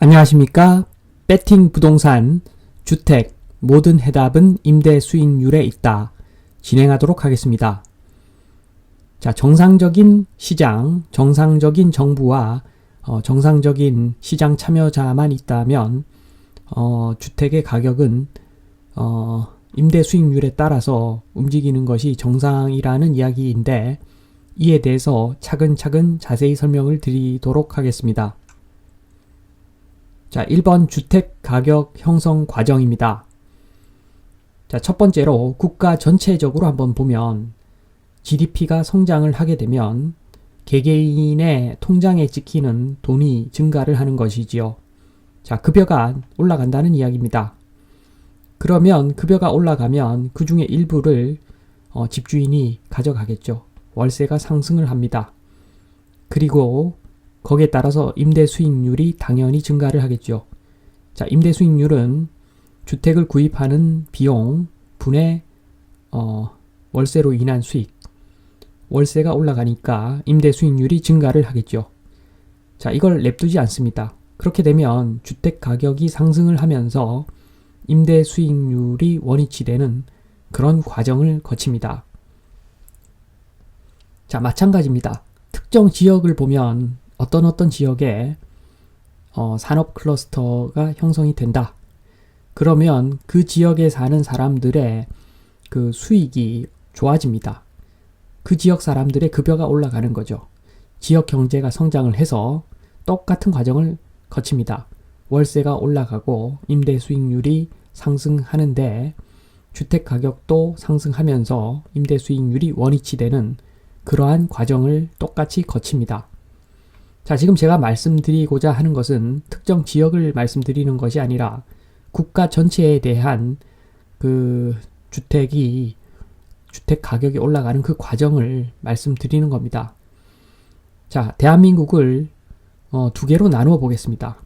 안녕하십니까? 배팅 부동산, 주택, 모든 해답은 임대 수익률에 있다. 진행하도록 하겠습니다. 자, 정상적인 시장, 정상적인 정부와 정상적인 시장 참여자만 있다면 주택의 가격은 임대 수익률에 따라서 움직이는 것이 정상이라는 이야기인데 이에 대해서 차근차근 자세히 설명을 드리도록 하겠습니다. 자, 1번 주택 가격 형성 과정입니다. 자, 첫 번째로 국가 전체적으로 한번 보면 GDP가 성장을 하게 되면 개개인의 통장에 찍히는 돈이 증가를 하는 것이지요. 자, 급여가 올라간다는 이야기입니다. 그러면 급여가 올라가면 그 중에 일부를 집주인이 가져가겠죠. 월세가 상승을 합니다. 그리고 거기에 따라서 임대 수익률이 당연히 증가를 하겠죠. 자, 임대 수익률은 주택을 구입하는 비용 분의 월세로 인한 수익. 월세가 올라가니까 임대 수익률이 증가를 하겠죠. 자, 이걸 냅두지 않습니다. 그렇게 되면 주택 가격이 상승을 하면서 임대 수익률이 원위치 되는 그런 과정을 거칩니다. 자, 마찬가지입니다. 특정 지역을 보면 어떤 지역에 산업 클러스터가 형성이 된다. 그러면 그 지역에 사는 사람들의 그 수익이 좋아집니다. 그 지역 사람들의 급여가 올라가는 거죠. 지역 경제가 성장을 해서 똑같은 과정을 거칩니다. 월세가 올라가고 임대 수익률이 상승하는데 주택 가격도 상승하면서 임대 수익률이 원위치 되는 그러한 과정을 똑같이 거칩니다. 자, 지금 제가 말씀드리고자 하는 것은 특정 지역을 말씀드리는 것이 아니라 국가 전체에 대한 그 주택 가격이 올라가는 그 과정을 말씀드리는 겁니다. 자, 대한민국을 두 개로 나누어 보겠습니다.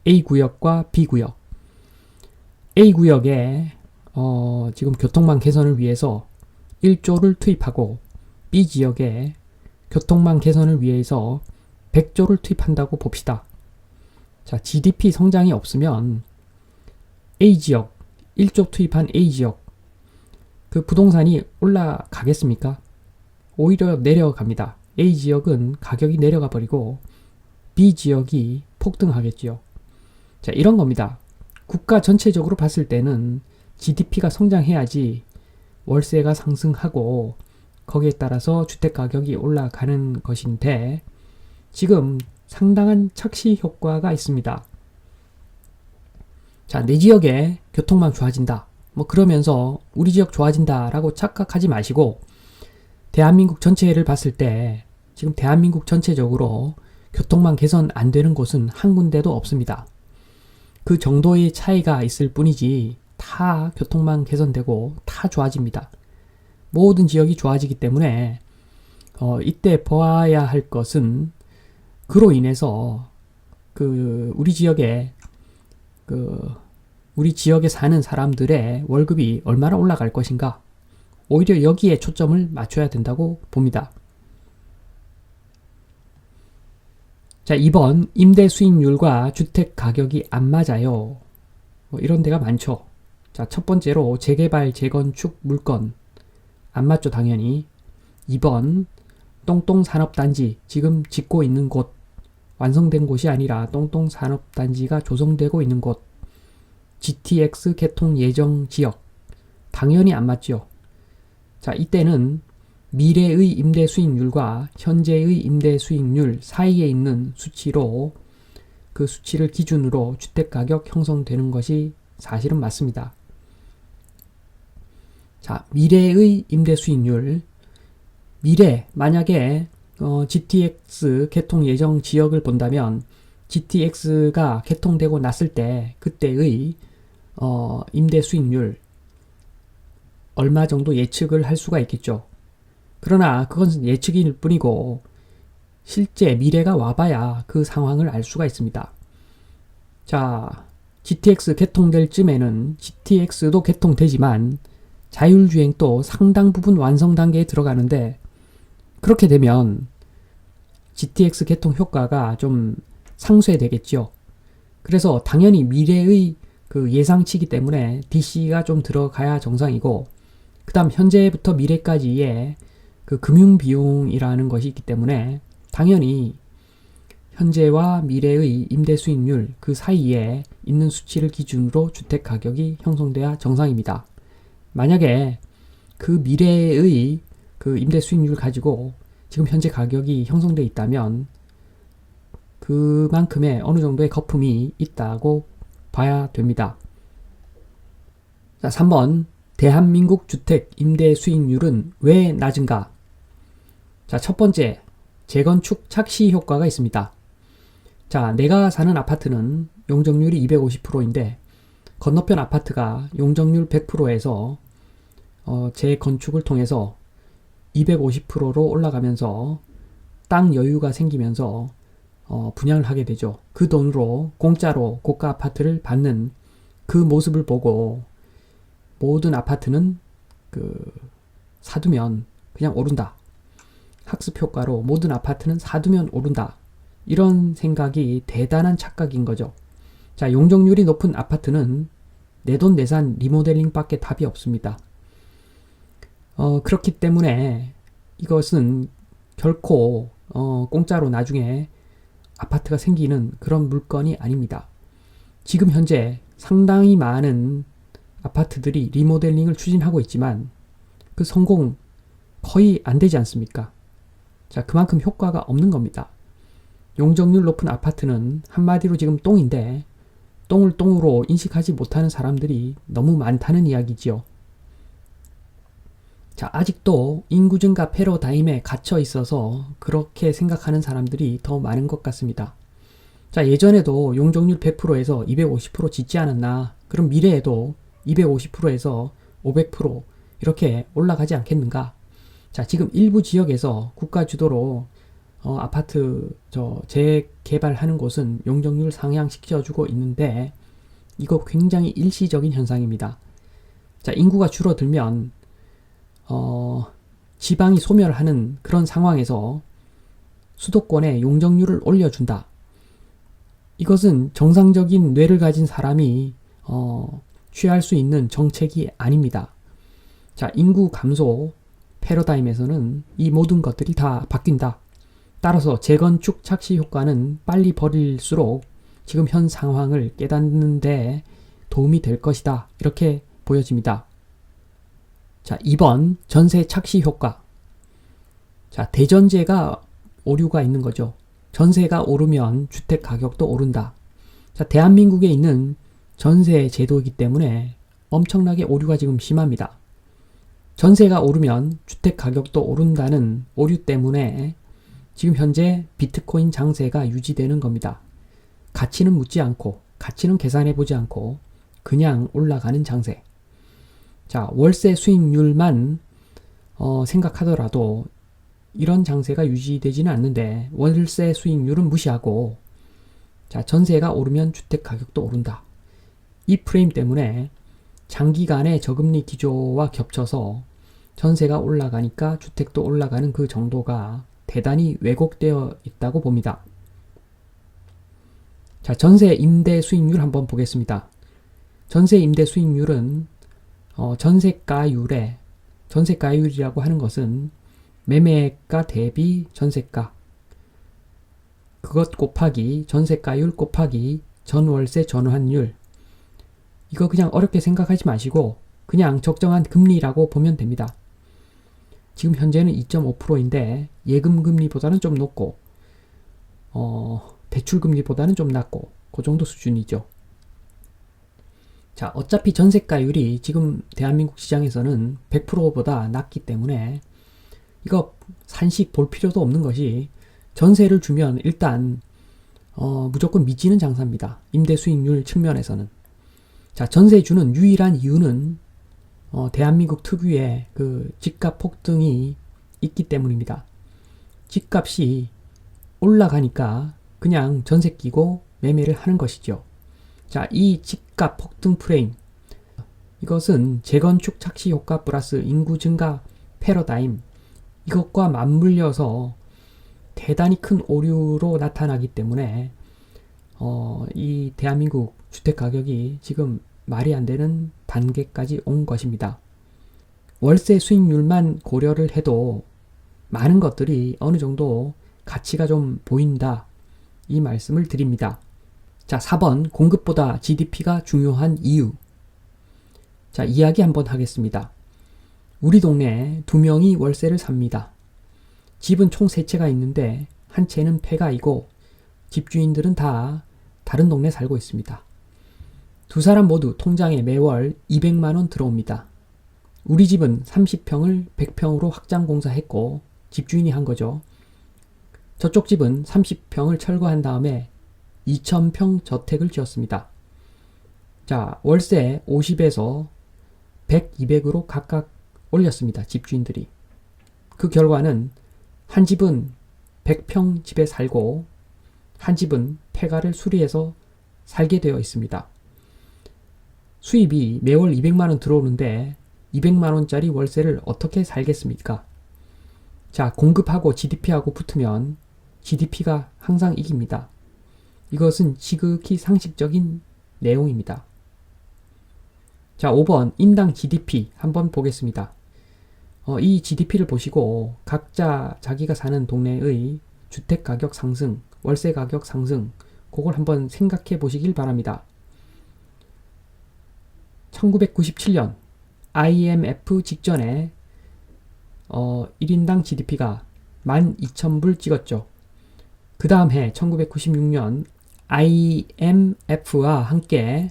A구역과 B구역. A구역에 지금 교통망 개선을 위해서 1조를 투입하고 B지역에 교통망 개선을 위해서 100조를 투입한다고 봅시다. 자, GDP 성장이 없으면 A지역, 1조 투입한 A지역, 그 부동산이 올라가겠습니까? 오히려 내려갑니다. A지역은 가격이 내려가 버리고 B지역이 폭등하겠지요. 자, 이런 겁니다. 국가 전체적으로 봤을 때는 GDP가 성장해야지 월세가 상승하고 거기에 따라서 주택 가격이 올라가는 것인데 지금 상당한 착시 효과가 있습니다. 자, 내 지역에 교통망 좋아진다. 그러면서 우리 지역 좋아진다 라고 착각하지 마시고 대한민국 전체를 봤을 때 지금 대한민국 전체적으로 교통망 개선 안 되는 곳은 한 군데도 없습니다. 그 정도의 차이가 있을 뿐이지 다 교통망 개선되고 다 좋아집니다. 모든 지역이 좋아지기 때문에 이때 보아야 할 것은 그로 인해서 우리 지역에 사는 사람들의 월급이 얼마나 올라갈 것인가, 오히려 여기에 초점을 맞춰야 된다고 봅니다. 자, 2번 임대 수익률과 주택 가격이 안 맞아요. 이런 데가 많죠. 자, 첫 번째로 재개발, 재건축, 물건 안 맞죠, 당연히. 2번 똥똥 산업단지, 지금 짓고 있는 곳, 완성된 곳이 아니라 똥똥 산업단지가 조성되고 있는 곳, GTX 개통 예정 지역, 당연히 안 맞죠. 자, 이때는 미래의 임대 수익률과 현재의 임대 수익률 사이에 있는 수치로 그 수치를 기준으로 주택 가격 형성되는 것이 사실은 맞습니다. 자, 미래의 임대 수익률, 만약에 GTX 개통 예정 지역을 본다면 GTX가 개통되고 났을 때 그때의 임대 수익률 얼마 정도 예측을 할 수가 있겠죠. 그러나 그건 예측일 뿐이고 실제 미래가 와봐야 그 상황을 알 수가 있습니다. 자, GTX 개통될 쯤에는 GTX도 개통되지만 자율주행도 상당 부분 완성 단계에 들어가는데 그렇게 되면 GTX 개통 효과가 좀 상쇄되겠죠. 그래서 당연히 미래의 그 예상치이기 때문에 DC가 좀 들어가야 정상이고, 그 다음 현재부터 미래까지의 그 금융 비용이라는 것이 있기 때문에 당연히 현재와 미래의 임대 수익률 그 사이에 있는 수치를 기준으로 주택 가격이 형성돼야 정상입니다. 만약에 그 미래의 그 임대 수익률 가지고 지금 현재 가격이 형성돼 있다면 그만큼의 어느 정도의 거품이 있다고 봐야 됩니다. 자, 3번. 대한민국 주택 임대 수익률은 왜 낮은가? 자, 첫 번째, 재건축 착시 효과가 있습니다. 자, 내가 사는 아파트는 용적률이 250%인데 건너편 아파트가 용적률 100%에서 재건축을 통해서 250%로 올라가면서 땅 여유가 생기면서 분양을 하게 되죠. 그 돈으로 공짜로 고가 아파트를 받는 그 모습을 보고 모든 아파트는 사두면 그냥 오른다. 학습 효과로 모든 아파트는 사두면 오른다. 이런 생각이 대단한 착각인 거죠. 자, 용적률이 높은 아파트는 내돈내산 리모델링 밖에 답이 없습니다. 그렇기 때문에 이것은 결코 공짜로 나중에 아파트가 생기는 그런 물건이 아닙니다. 지금 현재 상당히 많은 아파트들이 리모델링을 추진하고 있지만 그 성공 거의 안 되지 않습니까? 자, 그만큼 효과가 없는 겁니다. 용적률 높은 아파트는 한마디로 지금 똥인데 똥을 똥으로 인식하지 못하는 사람들이 너무 많다는 이야기지요. 자, 아직도 인구 증가 패러다임에 갇혀 있어서 그렇게 생각하는 사람들이 더 많은 것 같습니다. 자, 예전에도 용적률 100%에서 250% 짓지 않았나? 그럼 미래에도 250%에서 500% 이렇게 올라가지 않겠는가? 자, 지금 일부 지역에서 국가 주도로 아파트 재개발하는 곳은 용적률 상향시켜주고 있는데 이거 굉장히 일시적인 현상입니다. 자, 인구가 줄어들면 지방이 소멸하는 그런 상황에서 수도권에 용적률을 올려준다. 이것은 정상적인 뇌를 가진 사람이 취할 수 있는 정책이 아닙니다. 자, 인구 감소 패러다임에서는 이 모든 것들이 다 바뀐다. 따라서 재건축 착시 효과는 빨리 버릴수록 지금 현 상황을 깨닫는 데 도움이 될 것이다. 이렇게 보여집니다. 자, 2번 전세 착시 효과. 자, 대전제가 오류가 있는 거죠. 전세가 오르면 주택 가격도 오른다. 자, 대한민국에 있는 전세 제도이기 때문에 엄청나게 오류가 지금 심합니다. 전세가 오르면 주택 가격도 오른다는 오류 때문에 지금 현재 비트코인 장세가 유지되는 겁니다. 가치는 묻지 않고, 가치는 계산해 보지 않고 그냥 올라가는 장세. 자, 월세 수익률만 생각하더라도 이런 장세가 유지되지는 않는데 월세 수익률은 무시하고, 자, 전세가 오르면 주택 가격도 오른다. 이 프레임 때문에 장기간의 저금리 기조와 겹쳐서 전세가 올라가니까 주택도 올라가는 그 정도가 대단히 왜곡되어 있다고 봅니다. 자, 전세 임대 수익률 한번 보겠습니다. 전세 임대 수익률은 전세가율이라고 하는 것은 매매가 대비 전세가, 그것 곱하기 전세가율 곱하기 전월세 전환율. 이거 그냥 어렵게 생각하지 마시고 그냥 적정한 금리라고 보면 됩니다. 지금 현재는 2.5%인데 예금 금리보다는 좀 높고 대출 금리보다는 좀 낮고 그 정도 수준이죠. 자, 어차피 전세가율이 지금 대한민국 시장에서는 100%보다 낮기 때문에 이거 산식 볼 필요도 없는 것이, 전세를 주면 일단 무조건 미치는 장사입니다. 임대 수익률 측면에서는. 자, 전세 주는 유일한 이유는 대한민국 특유의 그 집값 폭등이 있기 때문입니다. 집값이 올라가니까 그냥 전세 끼고 매매를 하는 것이죠. 자, 이 집값 폭등 프레임, 이것은 재건축 착시 효과 플러스 인구 증가 패러다임, 이것과 맞물려서 대단히 큰 오류로 나타나기 때문에 이 대한민국 주택 가격이 지금 말이 안 되는 단계까지 온 것입니다. 월세 수익률만 고려를 해도 많은 것들이 어느 정도 가치가 좀 보인다. 이 말씀을 드립니다. 자, 4번 공급보다 GDP가 중요한 이유. 자, 이야기 한번 하겠습니다. 우리 동네에 2명이 월세를 삽니다. 집은 총 3채가 있는데 한 채는 폐가이고 집주인들은 다 다른 동네 살고 있습니다. 두 사람 모두 통장에 매월 200만원 들어옵니다. 우리 집은 30평을 100평으로 확장 공사했고 집주인이 한 거죠. 저쪽 집은 30평을 철거한 다음에 2000평 저택을 지었습니다. 자, 월세 50에서 100, 200으로 각각 올렸습니다. 집주인들이. 그 결과는 한 집은 100평 집에 살고 한 집은 폐가를 수리해서 살게 되어 있습니다. 수입이 매월 200만원 들어오는데 200만원짜리 월세를 어떻게 살겠습니까? 자, 공급하고 GDP하고 붙으면 GDP가 항상 이깁니다. 이것은 지극히 상식적인 내용입니다. 자, 5번 인당 GDP 한번 보겠습니다. 이 GDP를 보시고 각자 자기가 사는 동네의 주택가격 상승, 월세 가격 상승, 그걸 한번 생각해 보시길 바랍니다. 1997년 IMF 직전에 1인당 GDP가 12,000불 찍었죠. 그 다음 해 1996년 IMF와 함께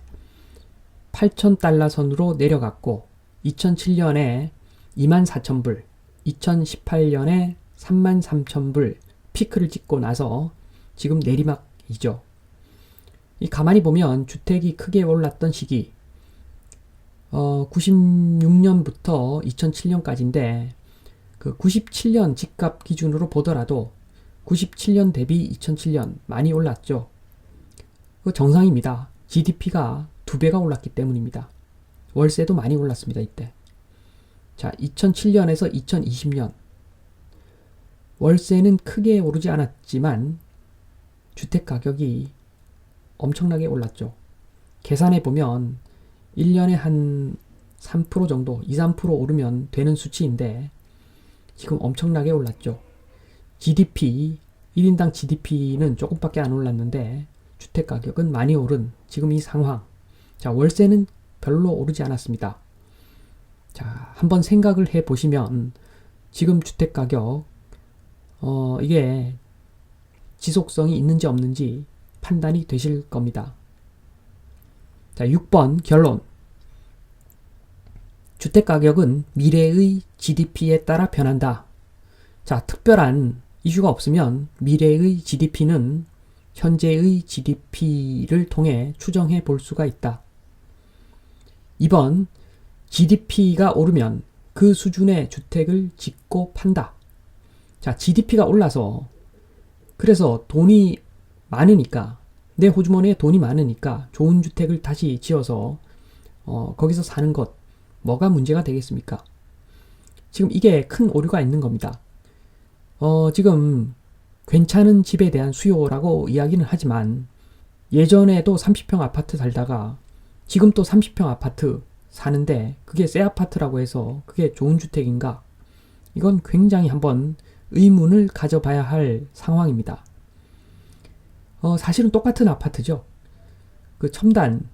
8,000달러 선으로 내려갔고 2007년에 24,000불, 2018년에 33,000불 피크를 찍고 나서 지금 내리막이죠. 이 가만히 보면 주택이 크게 올랐던 시기 96년부터 2007년까지인데 그 97년 집값 기준으로 보더라도 97년 대비 2007년 많이 올랐죠. 그 정상입니다. GDP가 2배가 올랐기 때문입니다. 월세도 많이 올랐습니다. 이때. 자, 2007년에서 2020년 월세는 크게 오르지 않았지만 주택 가격이 엄청나게 올랐죠. 계산해 보면 1년에 한 3% 정도, 2, 3% 오르면 되는 수치인데 지금 엄청나게 올랐죠. GDP, 1인당 GDP는 조금밖에 안 올랐는데 주택 가격은 많이 오른 지금 이 상황. 자, 월세는 별로 오르지 않았습니다. 자, 한번 생각을 해 보시면 지금 주택 가격 이게 지속성이 있는지 없는지 판단이 되실 겁니다. 자, 6번 결론. 주택 가격은 미래의 GDP에 따라 변한다. 자, 특별한 이슈가 없으면 미래의 GDP는 현재의 GDP를 통해 추정해 볼 수가 있다. 2번 GDP가 오르면 그 수준의 주택을 짓고 판다. 자, GDP가 올라서 그래서 돈이 많으니까 내 호주머니에 돈이 많으니까 좋은 주택을 다시 지어서 거기서 사는 것 뭐가 문제가 되겠습니까? 지금 이게 큰 오류가 있는 겁니다. 지금 괜찮은 집에 대한 수요라고 이야기는 하지만 예전에도 30평 아파트 살다가 지금 또 30평 아파트 사는데 그게 새 아파트라고 해서 그게 좋은 주택인가? 이건 굉장히 한번 의문을 가져봐야 할 상황입니다. 사실은 똑같은 아파트죠. 그 첨단,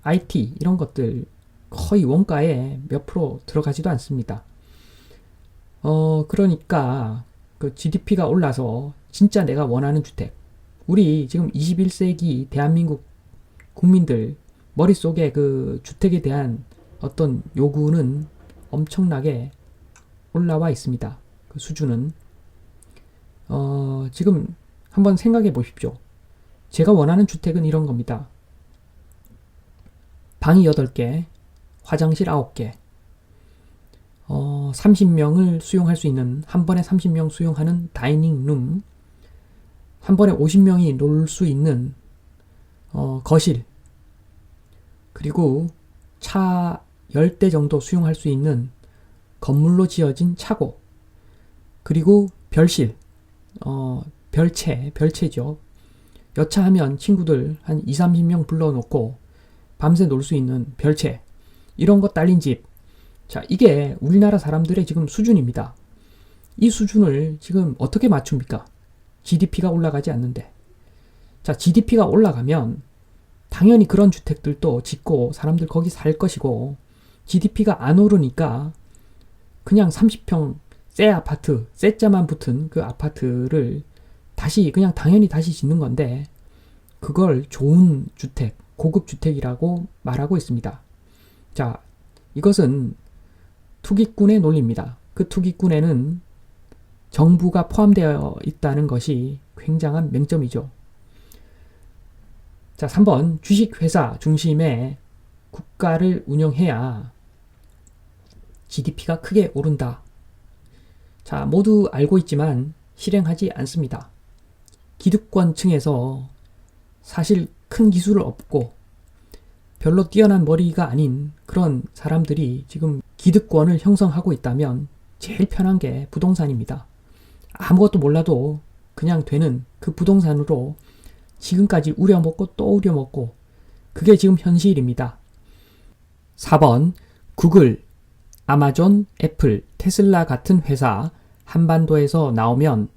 IT 이런 것들 거의 원가에 몇 프로 들어가지도 않습니다. 그러니까 그 GDP가 올라서 진짜 내가 원하는 주택, 우리 지금 21세기 대한민국 국민들 머릿속에 그 주택에 대한 어떤 요구는 엄청나게 올라와 있습니다. 그 수준은 지금 한번 생각해 보십시오. 제가 원하는 주택은 이런 겁니다. 방이 8개, 화장실 9개, 30명을 수용할 수 있는, 한 번에 30명 수용하는 다이닝룸, 한 번에 50명이 놀 수 있는 거실, 그리고 차 10대 정도 수용할 수 있는 건물로 지어진 차고, 그리고 별실, 별채죠. 여차하면 친구들 한 2, 30명 불러놓고 밤새 놀 수 있는 별채, 이런 거 딸린 집. 자, 이게 우리나라 사람들의 지금 수준입니다. 이 수준을 지금 어떻게 맞춥니까? GDP가 올라가지 않는데. 자, GDP가 올라가면 당연히 그런 주택들도 짓고 사람들 거기 살 것이고, GDP가 안 오르니까 그냥 30평 새 아파트, 새자만 붙은 그 아파트를 다시 그냥 당연히 다시 짓는 건데, 그걸 좋은 주택, 고급 주택이라고 말하고 있습니다. 자, 이것은 투기꾼의 논리입니다. 그 투기꾼에는 정부가 포함되어 있다는 것이 굉장한 맹점이죠. 자, 3번 주식회사 중심의 국가를 운영해야 GDP가 크게 오른다. 자, 모두 알고 있지만 실행하지 않습니다. 기득권층에서 사실 큰 기술을 얻고 별로 뛰어난 머리가 아닌 그런 사람들이 지금 기득권을 형성하고 있다면 제일 편한 게 부동산입니다. 아무것도 몰라도 그냥 되는 그 부동산으로 지금까지 우려먹고 또 우려먹고, 그게 지금 현실입니다. 4번 구글, 아마존, 애플, 테슬라 같은 회사 한반도에서 나오면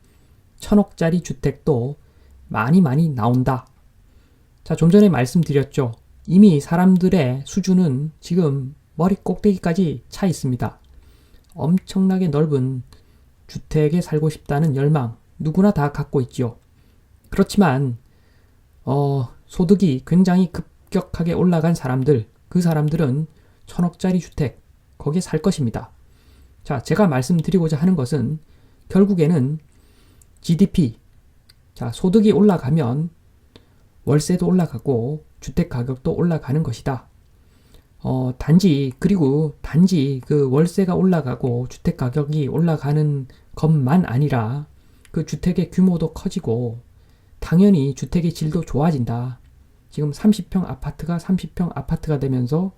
1000억짜리 주택도 많이 나온다. 자, 좀 전에 말씀드렸죠. 이미 사람들의 수준은 지금 머리 꼭대기까지 차 있습니다. 엄청나게 넓은 주택에 살고 싶다는 열망, 누구나 다 갖고 있죠. 그렇지만 소득이 굉장히 급격하게 올라간 사람들, 그 사람들은 1000억짜리 주택, 거기에 살 것입니다. 자, 제가 말씀드리고자 하는 것은 결국에는 GDP, 자, 소득이 올라가면 월세도 올라가고 주택 가격도 올라가는 것이다. 단지 그 월세가 올라가고 주택 가격이 올라가는 것만 아니라 그 주택의 규모도 커지고 당연히 주택의 질도 좋아진다. 지금 30평 아파트가 30평 아파트가 되면서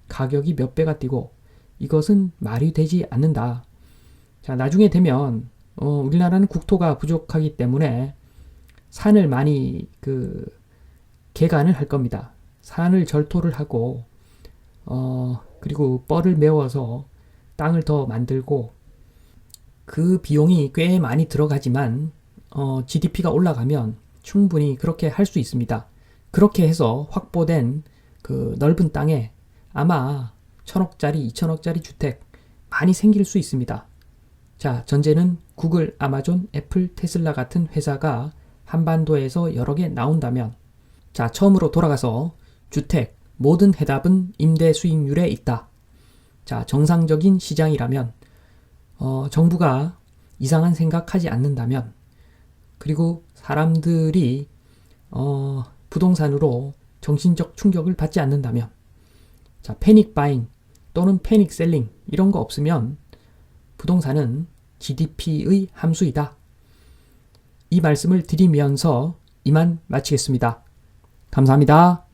가격이 몇 배가 뛰고, 이것은 말이 되지 않는다. 자, 나중에 되면 우리나라는 국토가 부족하기 때문에 산을 많이 개간을 할 겁니다. 산을 절토를 하고 그리고 뻘을 메워서 땅을 더 만들고, 그 비용이 꽤 많이 들어가지만 GDP가 올라가면 충분히 그렇게 할 수 있습니다. 그렇게 해서 확보된 그 넓은 땅에 아마 1000억짜리, 2000억짜리 주택 많이 생길 수 있습니다. 자, 전제는 구글, 아마존, 애플, 테슬라 같은 회사가 한반도에서 여러 개 나온다면, 자, 처음으로 돌아가서 주택, 모든 해답은 임대 수익률에 있다. 자, 정상적인 시장이라면, 정부가 이상한 생각하지 않는다면, 그리고 사람들이 부동산으로 정신적 충격을 받지 않는다면, 자, 패닉 바잉 또는 패닉 셀링 이런 거 없으면 부동산은 GDP의 함수이다. 이 말씀을 드리면서 이만 마치겠습니다. 감사합니다.